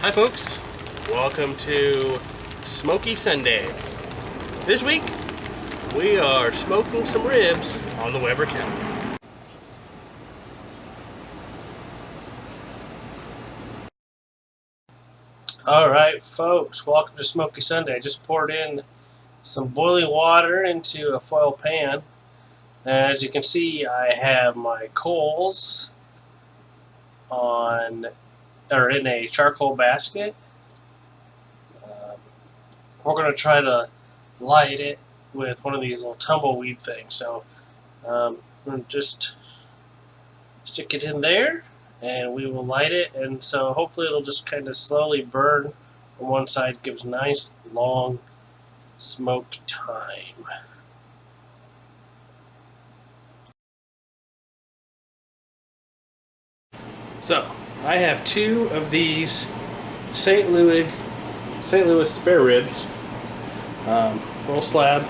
Hi folks, welcome to Smoky Sunday. This week we are smoking some ribs on the Weber Kettle. Alright folks, welcome to Smoky Sunday. I just poured in some boiling water into a foil pan, and as you can see I have my coals in a charcoal basket. We're going to try to light it with one of these little tumbleweed things. So I'm going to just stick it in there and we will light it, and so hopefully it'll just kind of slowly burn on one side, gives nice long smoke time. So I have two of these St. Louis spare ribs, little slab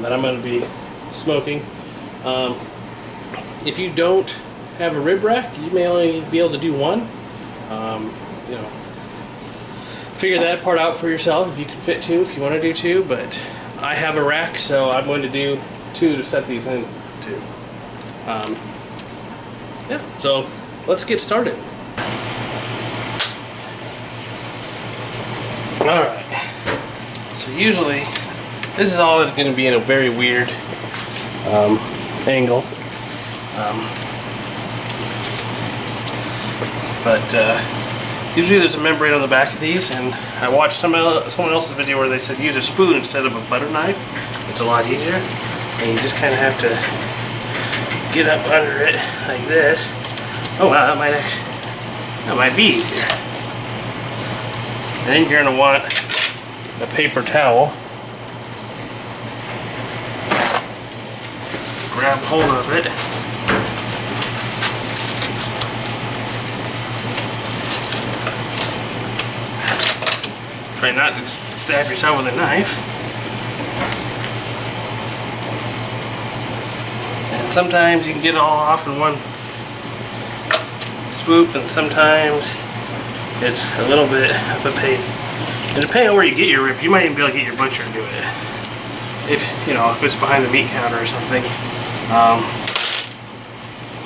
that I'm going to be smoking. If you don't have a rib rack, you may only be able to do one. Figure that part out for yourself. If you can fit two, if you want to do two, but I have a rack, so I'm going to do two to set these into. So let's get started. Alright, so usually this is all going to be in a very weird angle, but usually there's a membrane on the back of these, and I watched someone else's video where they said use a spoon instead of a butter knife. It's a lot easier, and you just kind of have to get up under it like this. Oh wow, that might be easier. Then you're going to want a paper towel. Grab hold of it. Try not to stab yourself with a knife. And sometimes you can get it all off in one swoop, and sometimes it's a little bit of a pain. And depending on where you get your rib, you might even be able to get your butcher to do it. If it's behind the meat counter or something.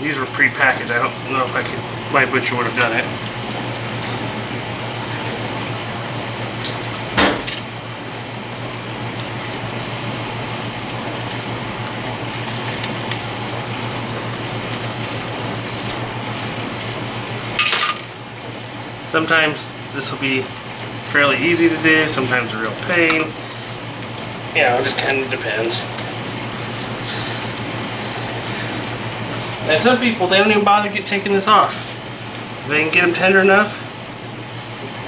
These were pre-packaged. I don't know if my butcher would have done it. Sometimes this will be fairly easy to do, sometimes a real pain. It just kind of depends. And some people, they don't even bother taking this off. If they can get them tender enough,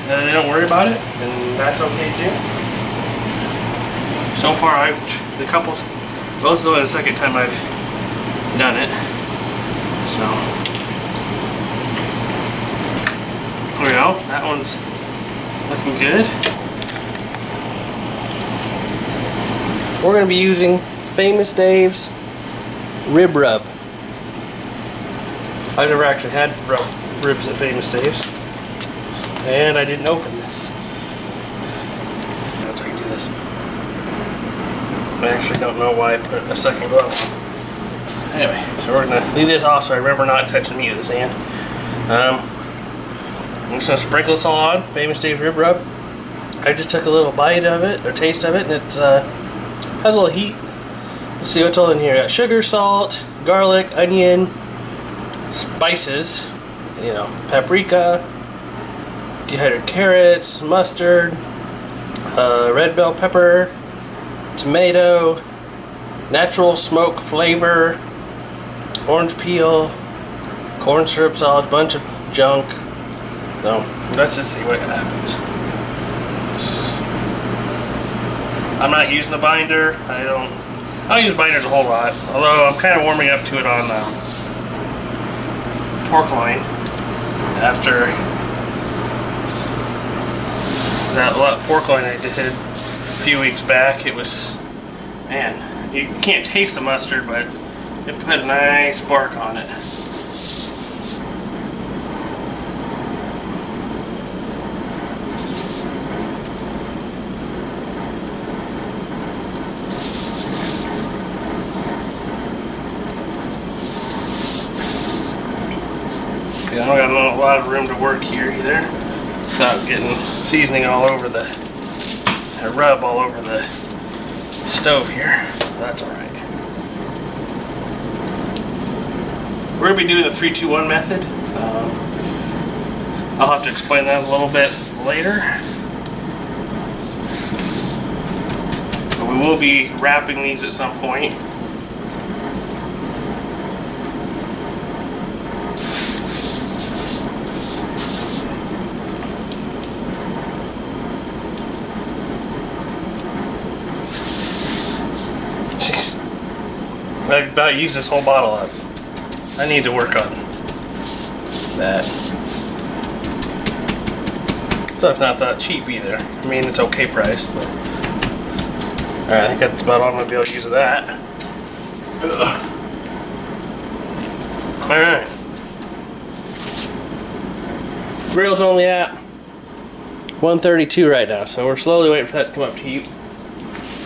they don't worry about it, and that's okay too. So far, this is only the second time I've done it. So. That one's looking good. We're going to be using Famous Dave's rib rub. I've never actually had ribs at Famous Dave's, and I didn't open this. I'll try to do this. I actually don't know why I put a second glove on. Anyway, so we're going to leave this off so I remember not touching meat with his hand. I'm just going to sprinkle this all on, Famous Dave's rib rub. I just took a little bite of it, or taste of it, and it has a little heat. Let's see what's all in here. Got sugar, salt, garlic, onion, spices, paprika, dehydrated carrots, mustard, red bell pepper, tomato, natural smoke flavor, orange peel, corn syrup solids, bunch of junk. So let's just see what happens. I'm not using a binder. I don't use binders a whole lot, although I'm kind of warming up to it on pork loin after that pork loin I did a few weeks back. It was, man, you can't taste the mustard, but it put a nice spark on it. I don't got a lot of room to work here either. Without getting seasoning all over the rub all over the stove here. That's all right. We're gonna be doing the 3-2-1 method. I'll have to explain that a little bit later. But we will be wrapping these at some point. Jeez. I about used this whole bottle up. I need to work on that. Stuff's not that cheap either. I mean, it's okay priced, but alright, I think that's about all I'm gonna be able to use of that. Alright. Grill's only at 132 right now, so we're slowly waiting for that to come up to heat.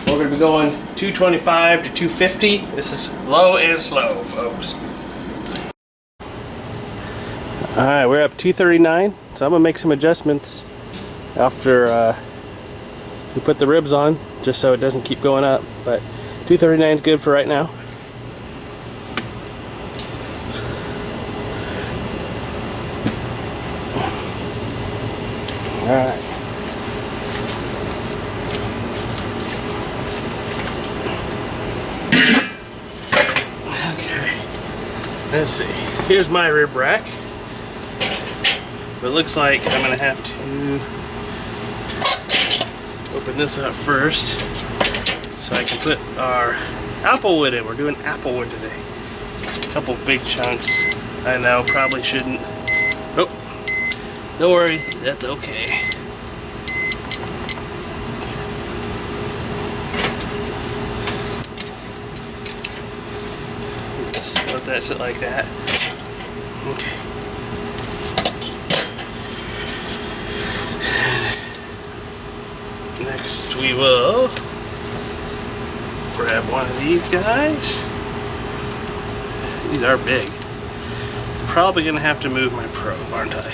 We're gonna be going 225 to 250. This is low and slow, folks. Alright, we're up 239, so I'm gonna make some adjustments after we put the ribs on, just so it doesn't keep going up. But 239 is good for right now. Alright. Okay. Let's see. Here's my rib rack. But it looks like I'm gonna have to open this up first so I can put our applewood in. We're doing applewood today. A couple big chunks. I know, probably shouldn't. Oh, don't worry, that's okay. Just let that sit like that. Okay. Next we will grab one of these guys. These are big. Probably gonna have to move my probe, aren't I?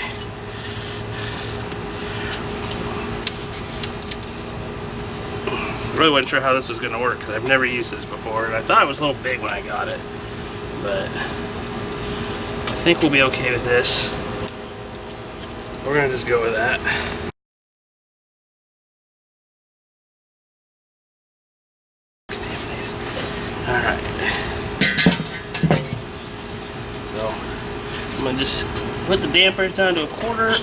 Really wasn't sure how this was gonna work because I've never used this before, and I thought it was a little big when I got it, but I think we'll be okay with this. We're gonna just go with that. Alright. So, I'm going to just put the dampers down to 1/4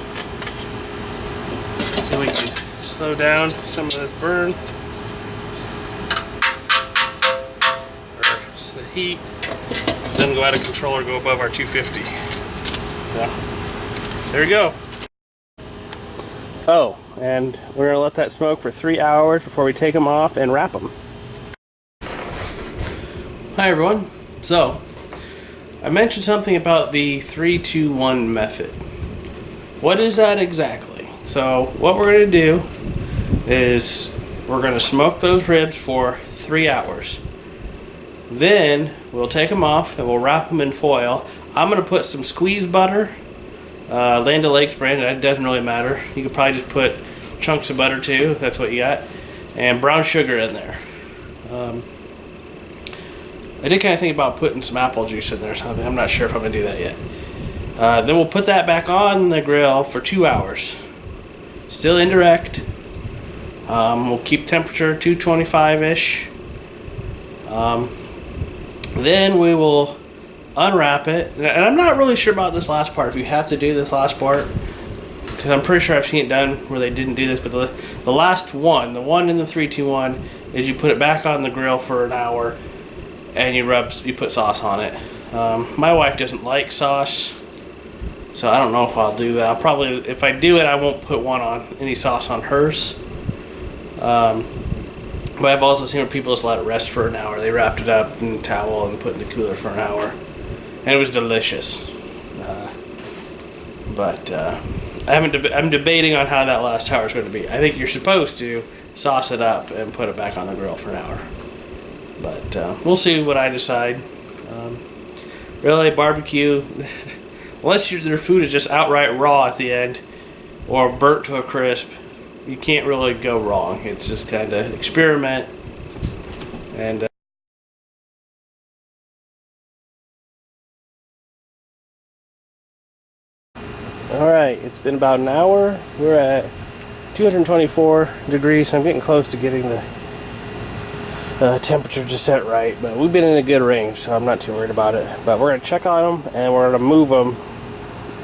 so we can slow down some of this burn. Or the heat doesn't go out of control or go above our 250. So, there we go. Oh, and we're going to let that smoke for 3 hours before we take them off and wrap them. Hi everyone. So, I mentioned something about the 3-2-1 method. What is that exactly? So, what we're going to do is we're going to smoke those ribs for 3 hours. Then, we'll take them off and we'll wrap them in foil. I'm going to put some squeezed butter, Land O'Lakes brand, it doesn't really matter. You could probably just put chunks of butter too, if that's what you got, and brown sugar in there. I did kind of think about putting some apple juice in there or something. I'm not sure if I'm going to do that yet. Then we'll put that back on the grill for 2 hours. Still indirect. We'll keep temperature 225-ish. Then we will unwrap it. And I'm not really sure about this last part, if you have to do this last part. Because I'm pretty sure I've seen it done where they didn't do this. But the last one, the one in the 3-2-1, is you put it back on the grill for an hour. And you put sauce on it. My wife doesn't like sauce, so I don't know if I'll do that. I'll probably, if I do it, I won't put any sauce on hers. But I've also seen where people just let it rest for an hour. They wrapped it up in a towel and put it in the cooler for an hour, and it was delicious. I'm debating on how that last hour is going to be. I think you're supposed to sauce it up and put it back on the grill for an hour. But we'll see what I decide. Really, barbecue, unless their food is just outright raw at the end or burnt to a crisp, you can't really go wrong. It's just kind of experiment and alright, it's been about an hour. We're at 224 degrees, so I'm getting close to getting the temperature just set right, but we've been in a good range, so I'm not too worried about it. But we're going to check on them, and we're going to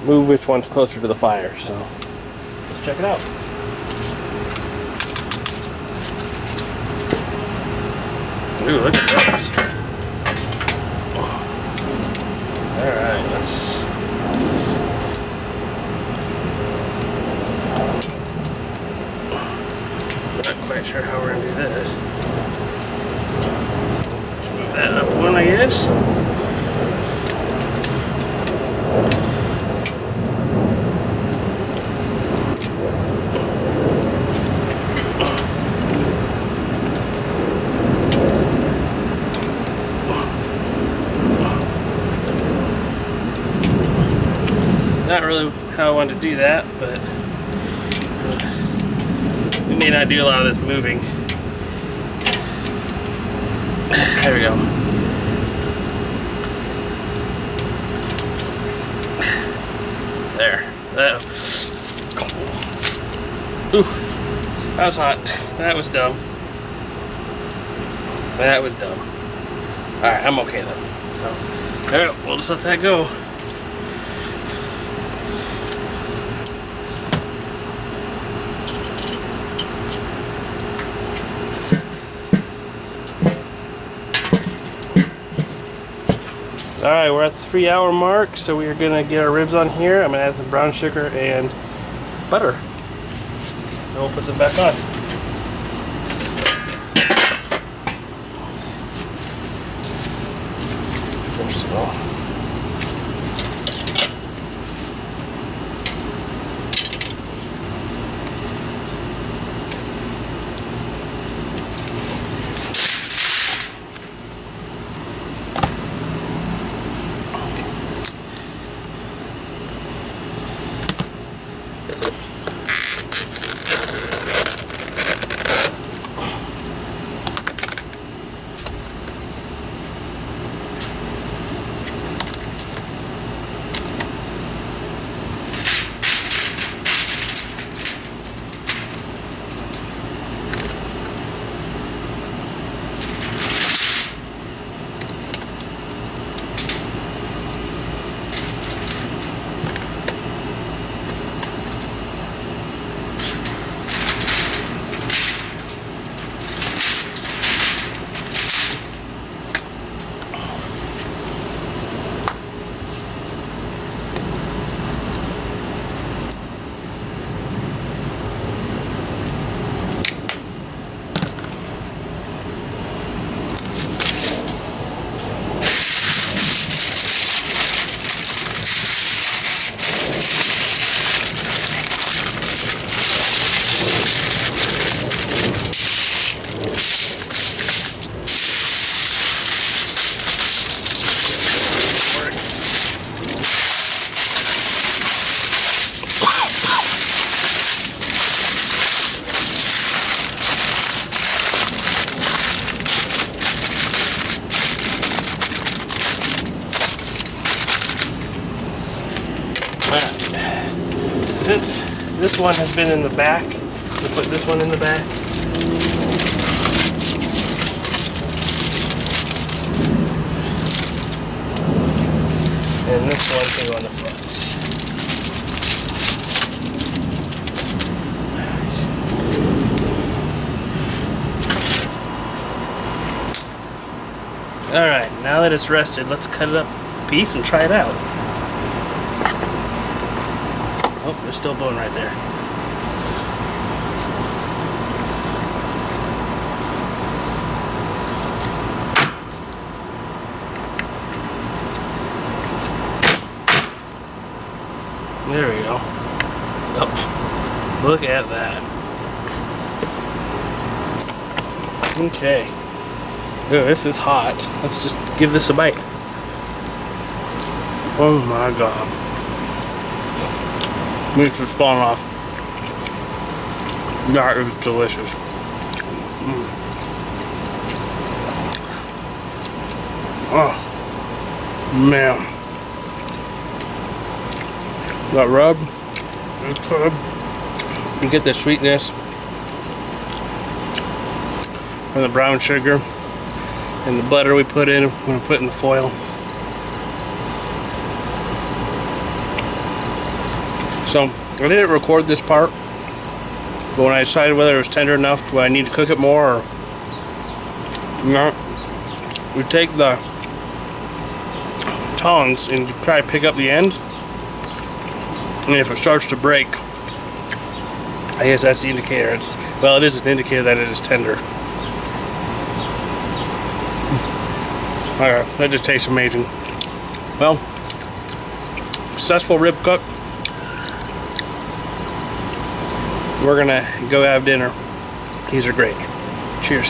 move which one's closer to the fire, so let's check it out. Ooh, look at those. Alright, let's... Not quite sure how we're going to do this. Let's move that up one, I guess. Not really how I wanted to do that, but we may not do a lot of this moving. There we go. There. Ooh, that was hot. That was dumb. That was dumb. Alright, I'm okay then. So, there we go. We'll just let that go. Alright, we're at the 3-hour mark, so we are going to get our ribs on here. I'm going to add some brown sugar and butter. And we'll put them back on. First of all. Since this one has been in the back, we'll put this one in the back. And this one can go on the front. Alright, now that it's rested, let's cut it up a piece and try it out. Oh, there's still bone right there. There we go. Oh, look at that. Okay. Ooh, this is hot. Let's just give this a bite. Oh my god. Meat's just falling off. That is delicious. Oh, man. That rub, it's good. You get the sweetness and the brown sugar and the butter we put in. We're going to put in the foil. So I didn't record this part, but when I decided whether it was tender enough, do I need to cook it more or not, we take the tongs and try to pick up the ends, and if it starts to break, I guess that's the indicator. It is an indicator that it is tender. Okay, that just tastes amazing. Well, successful rib cook. We're gonna go have dinner. These are great. Cheers.